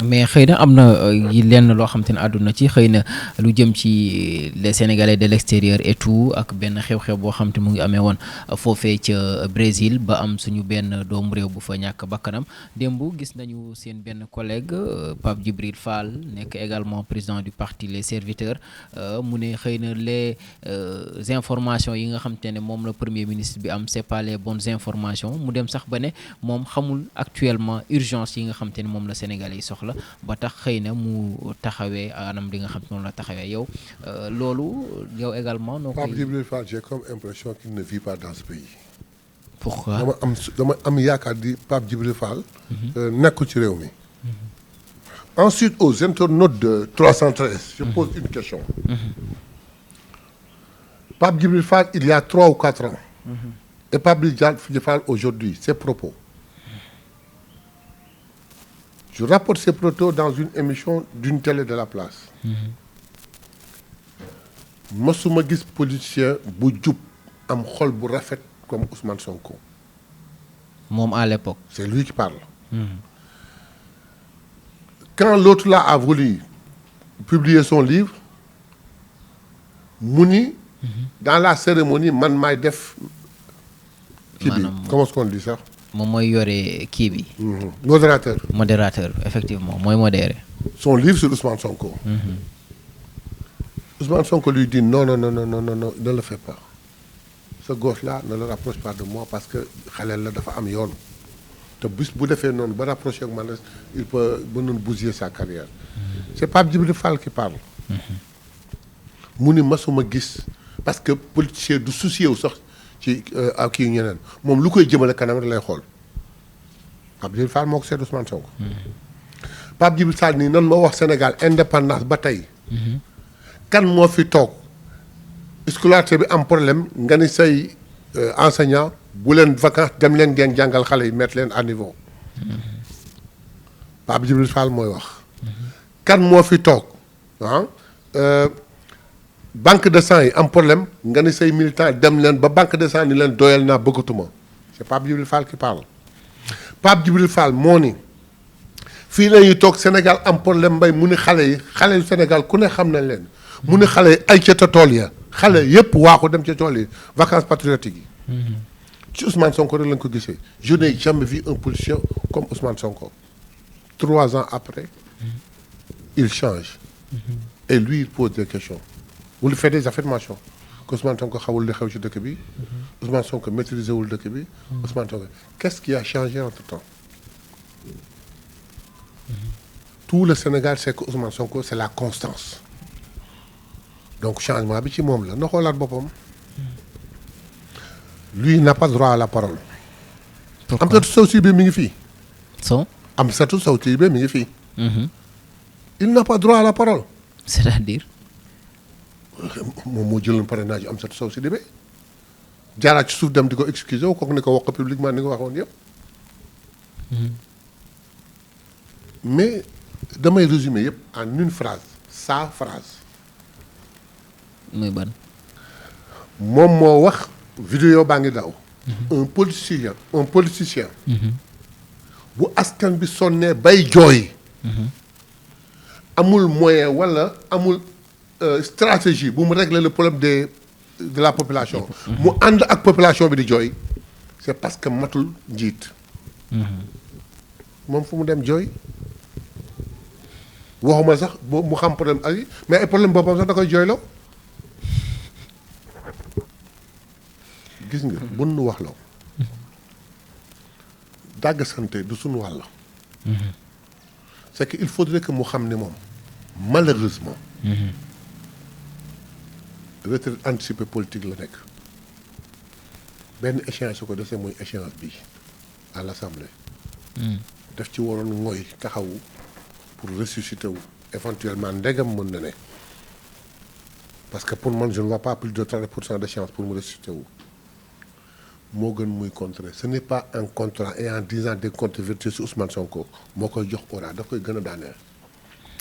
mais xëy na am na yi lenn loo xam te ne àdduna ci xëy na lu jëm ci les Sénégalais de l'extérieur et tout ak benn xew-xew boo xam te mu ngi amee woon foofee ca Brésil ba am suñu benn doomu réew bu fa ñàkk bakkanam démb gis nañu seen benn collègue Pape Djibril Fall nekk également président du parti Les Serviteurs mu ne xëy na les informations yi nga xam te ne moom la premier ministre bi am c'est pas les bonnes informations mu dem sax ba ne moom xamul actuellement urgence yi nga xam te ne moom la Sénégalais yi soxla ba tax xëy na mu taxawee anam li nga xam noonu la taxawee yow loolu yow également noo koy. Pape Djibril Fall j'ai comme impression qu'il ne vit pas dans ce pays. pourquoi dama am yaakaar di Pape Djibril Fall. nekkul ci réew mi. Ensuite aux internautes de 313. je pose une question. Pape Djibril Fall il y a 3 ou 4 ans. et Pape Djibril Fall aujourd'hui ses propos. Je rapporte ces propos dans une émission d'une télé de la place. Mosuma gis politicien bu jub am xol bu rafet comme Ousmane Sonko. moom à l'époque. C'est lui qui parle. Quand l'autre là a voulu publier son livre mu ni dans la cérémonie man maay def. kii bi comment est-ce qu'on dit ça. moom mooy yore kii bi. modérateur effectivement mooy modéré. son livre sur Ousmane Sonko. Ousmane Sonko lui dit non, ne le fais pas. Ce gosse-là ne le rapproche pas de moi parce que xaleel la dafa am yoon te bis bu defee noonu ba rapproché ak man il peut mënoon bousiller sa carrière. C'est Pape Djibril Fall qui parle. mu ni masuma gis parce que politicien du soucier wu sax ci ak kii ñeneen moom lu koy jëmale kanam rek lay xool Pape Djibril Fall moo ko seet Ousmane Sonko. Pape Djibril Fall nii nan ma wax Sénégal indépendance ba tey. kan moo fi toog scolarité bi am problème nga ni say enseignant bu leen vacances dem leen ngeen jàngal xale yi mettre leen à niveau. Pape Djibril Fall mooy wax. kan moo fi toog banque de sang yi am problème nga ni say militants dem leen ba banque de sang ni leen doyal naa bëggatuma c'est Pape Djibril Fall qui parle. Pape Djibril Fall moo ni fii lañuy toog Sénégal am problème mbay mu ni xale yu Sénégal ku ne xam nañ leen. mu ne xale yi ay ca tool ya xale yépp waaxu dem ca tool yi vacances patriotiques yi. ci Ousmane Sonko rek lañ ko gisee. Je n'ai jamais vu un politicien comme Ousmane Sonko. 3 ans après. il change. et lui il pose des questions. vous lui faites des affirmations. que Ousmane Sonko xawul li xew ci dëkk bi. Ousmane Sonko maîtriser wul dëkk bi. Ousmane Sonko qu'est-ce qui a changé entre temps. tout le Sénégal sait que Ousmane Sonko c'est la constance. donc changement bi ci moom la na xoolaat boppam. lui n'a pas droit à la parole. Amsatou Sow Sidibé mi ngi fii. Amsatou Sow Sidibé mi ngi fii. il n'a pas droit à la parole. c'est-à-dire. moom moo jëloon parrainage Amsatou Sow Sidibé jaaraat ci suuf dem di ko excuser wu kooku ni ko wax ko publiquement ni nga waxoon yëpp. mais damay résumer yëpp en une phrase sa phrase. muy ban. moom moo wax vidéo baa ngi daw. un politicien. bu askan bi sonnee bay jooy. amul moyen wala amul stratégie bu mu régler le problème de la population. mu ànd ak population bi di jooy. c'est parce que matul njiit. moom fu mu dem jooy. waxuma sax mu xam problème ay mais ay problème boppam sax da koy jooyloo. gis nga bu nu wax la dàgg santé du suñu wàll. c'est que il faudrait que mu xam ni moom malheureusement. retraite anticipée politique la nekk. benn échéance su ko desee mooy échéance bi à l'Assemblée. daf ci waroon mooy taxawu pour ressusciter wu éventuellement ndegam mën na ne. parce que pour man je ne vois pas plus de 30% de chance pour mu ressusciter wu. moo gën muy contrer ce n'est pas un contrat et en disant des controverties sur Ousmane Sonko moo koy jox aura daf koy gën a daaneel.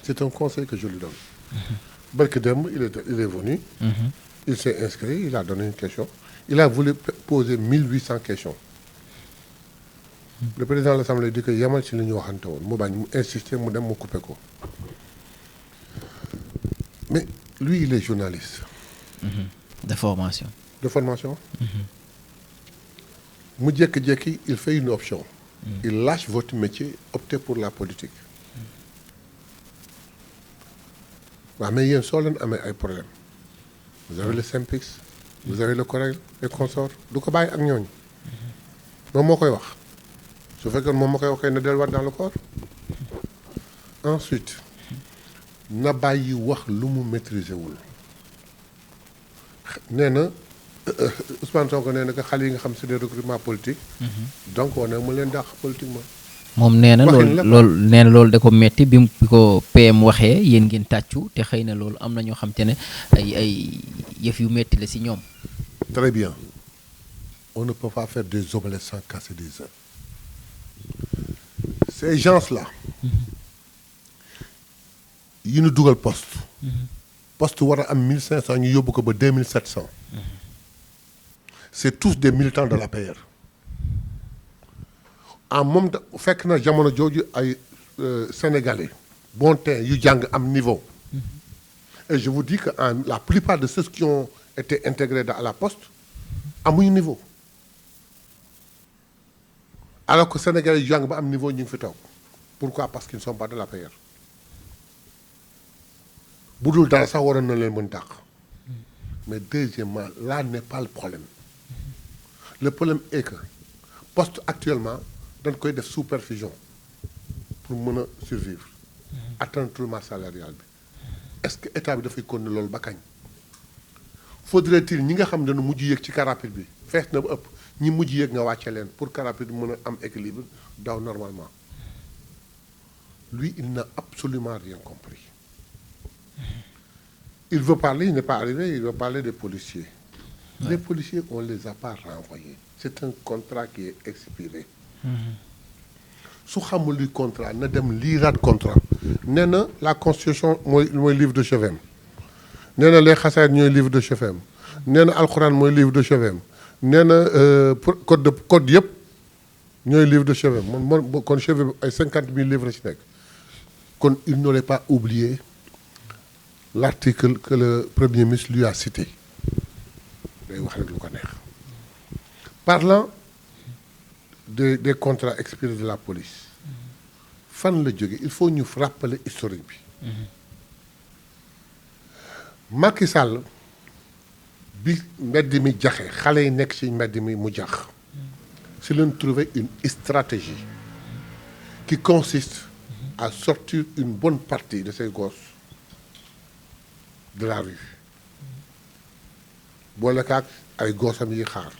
c'est un conseil que je lui donne. barke démb il est venu. il s'est inscrit il a donné une question il a voulu poser 1800 questions. le président de l'Assemblée dit que yemal ci li ñu waxante woon mu bañ mu insister mu dem mu couper ko mais lui il est journaliste. de formation. de formation. mu jékki-jékki il fait une option. il lâche votre métier opter pour la politique. waaw mais yéen soo leen amee ay problème vous avez le SYNPICS vous avez le COREL et consorts du ko bàyyi ak ñooñu. moom moo koy wax su fekkee moom moo koy wax kay na delluwaat dans le corps. ensuite na bàyyi wax lu mu maîtriser wul. nee na Ousmane Sonko nee na que xale yi nga xam c'est des recrutements politiques. donc war na mu leen dàq politiquement. moom nee na loolu da ko metti bi ko PM waxee yéen ngeen tàccu te xëy na loolu am na ñoo xam te ne ay yëf yu metti la si ñoom. très bien on ne peut pas faire des omelettes sans casser des œufs. ces gens-là. yi ñu dugal poste war a am 1500 ñu yóbbu ko ba 2700. c'est tous des militants de l'APR. en moom fekk na jamono jooju ay sénégalais bon teint yu jàng am niveau. et je vous dis que la plupart de ceux qui ont été intégrés à la poste amuñu niveau. alors que sénégalais yu jàng ba am niveau ñu ngi fi toog pourquoi parce qu'ils ne sont pas de l'APR. bu dul dara sax waroon na leen mën dàq. mais deuxièmement là n'est pas le problème. le problème est que poste actuellement dañ koy def sous perfusion pour mën a survivre. atteindre tout le marché salarial bi. est-ce que état bi dafay continuer loolu ba kañ. faudrait-il ñi nga xam ne dañu mujj yéeg ci car rapide bi fees na ba ëpp ñi mujj yéeg nga wàcce leen pour car rapide mën a am équilibre daw normalement. lui il n'a absolument rien compris. il veut parler il n'est pas arrivé il veut parler des policiers. Ouais. Les policiers on les a pas renvoyés. c'est un contrat qui est expiré. su xamul luy contrat na dem liiraat contrat. nee na la constitution mooy livre de chevet am. nee na les xasaayid ñooy livre de chevet am. nee na alxuraan mooy livre de chevet am. nee na code yëpp ñooy livre de chevet am man kon chevet bi ay 50 000 livres ci nekk. kon il n'aurait pas oublié l'article que le premier ministre lui a cité. day wax rek lu ko neex. parlant des contrats expirés de la police. fan la jóge il faut ñu rappeler historique bi. Macky Sall bi mbedd mi jaxe xale yi nekk ci mbedd mi mu jax. si leen trouver une stratégie qui consiste à sortir une bonne partie de ces gosses de la rue. boole kaak ay gossam yi xaar.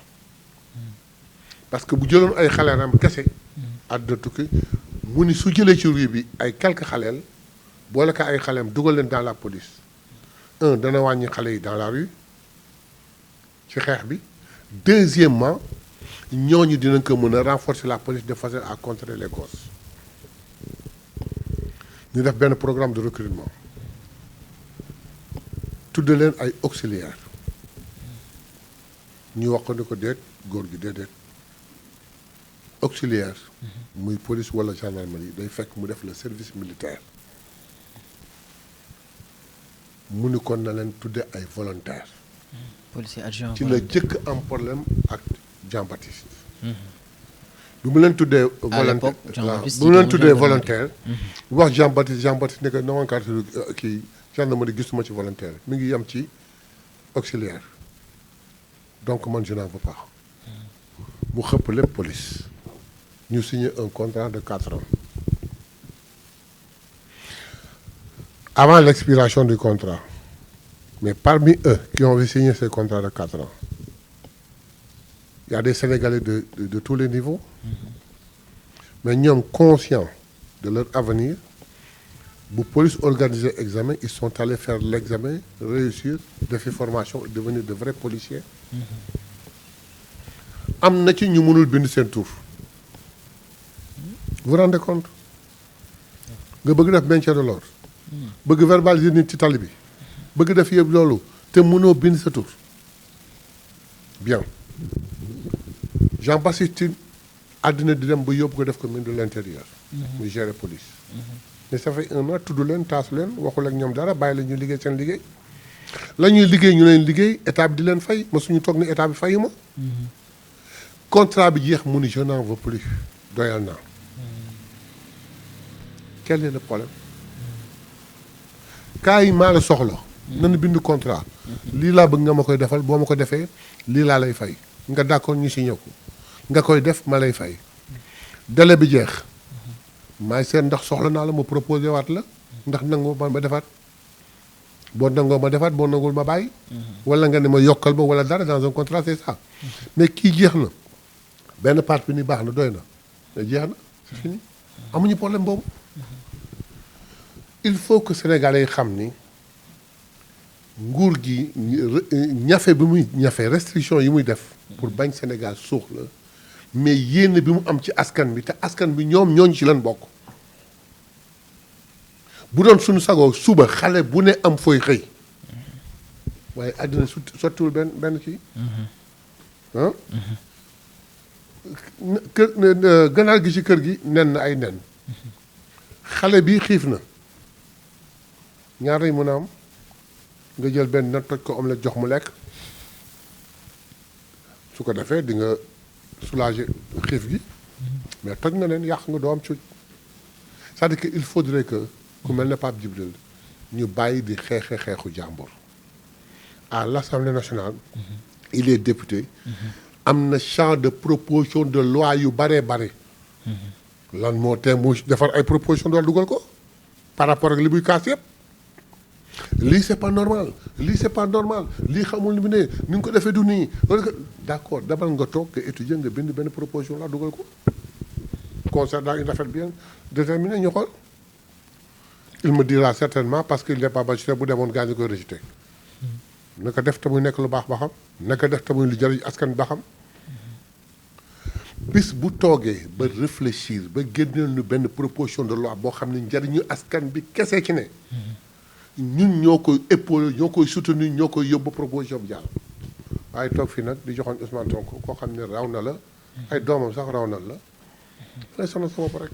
parce que bu jëloon ay xaleeram kese. àdduna tukki mu ni su jëlee ci rue bi ay quelques xaleel boole ka ay xaleem dugal leen dans la police. dana wàññi xale yi dans la rue ci xeex bi. deuxièmement ñooñu dinañ ko mën a renforcer la police de façon à contrer les gosses. ñu def benn programme de recrutement. tudde leen ay auxiliaires. ñu wax ko ni ko déet góor gi déedéet. auxiliaire. muy police wala gendarmerie day fekk mu def le service militaire. mu ni kon na leen tudde ay volontaires. policier adjoint ci la jëkk am problème ak Jean Baptiste. bi mu leen tuddee. volontaire bu mu leen tuddee volontaire. wax Jean Baptiste ne que nomenclature kii gendarmerie gisuma ci volontaire mi ngi yem ci auxiliaire. donc man je n'en veux pas. mu xëpp lépp police. ñu signé un contrat de 4 ans. avant l'expiration du contrat. mais parmi eux qui ont signé ces contrats de 4 ans. il y a des Sénégalais de tous les niveaux. mais ñoom conscients de leur avenir bu police organiser examen ils sont allés faire l'examen réussir defi formation devenir de vrais policiers. am na ci ñu mënul bind seen tur. vous vous rendez compte nga bëgg def maintien de l'ordre bëgg verbaliser nit ci tali bi bëgg def yëpp loolu te mënoo bind sa tur. bien Jean Baptiste àddina di dem ba yóbbu ko def ko ministre de l'intérieur. muy gérer police. mais ça fait 1 an tudd leen taasu leen waxul ak ñoom dara bàyyi la ñu liggéey seen liggéey. la ñuy liggéey ñu leen liggéey état bi di leen fay ma suñu toog ni état bi fayu ma. contrat bi jeex mu ni je n'en veux plus doyal naa. quel est le problème. cas yi maa la soxla. nañu bind contrat. lii laa bëgg nga ma koy defal boo ma ko defee lii laa lay fay nga d'accord ñu signé ko nga koy def ma lay fay. délai bi jeex. maay seet ndax soxla naa la ma proposé waat la. ndax nangu ma defaat. boo nangoo ma defaat boo nangul ma bàyyi. wala nga ne ma yokkal ma wala dara dans un contrat c'est ça. mais kii jeex na benn part bi ni baax na doy na mais jeex na c'est fini amuñu problème boobu. il faut que sénégalais yi xam ni nguur gi ñafe bi muy ñafe restriction yi muy def pour bañ Sénégal suux la mais yéene bi mu am ci askan bi te askan bi ñoom ñooñu ci lan bokk. bu doon suñu sagoo suba xale bu ne am fooy xëy waaye àddina sottiwul benn kii ah kër ganaar gi ci kër gi nen na ay nen xale bi xiif na ñaar yi mën a am nga jël benn na toj ko omelette jox mu lekk su ko defee di nga soulager xiif gi mais toj nga leen yàq nga doo am cuuj c'est-à-dire que il faudrait que ku mel ne Pape Djibril ñu bàyyi di xeexu jàmbur à l'Assemblée nationale il est député am na champ de proposition de loi yu bare lan moo tee mu defar ay proposition de loi dugal ko par rapport ak li muy kaas yëpp lii c'est pas normal lii xamul ni mu ne ni nga ko defee du nii d'accord demal nga toog nga étudier nga bind benn proposition de loi dugal ko concernant une affaire bien déterminée ñu xool il me dira certainement parce qu'il n'est pas majoritaire bu demoon gaa ñu koy rejeté naka def te muy nekk lu baax ba xam naka def te muy lu jëriñ askan ba xam bis bu toogee ba réfléchir ba génneel ñu benn proposition de loi boo xam ne njëriñu askan bi kese ci ne ñun ñoo koy épaulé ñoo koy soutenir ñoo koy yóbbu proposition bi jàll waaye toog fii nag di joxoon Ousmane Sonko koo xam ne raw na la ay doomam sax raw na la lay sonal sama bopp rek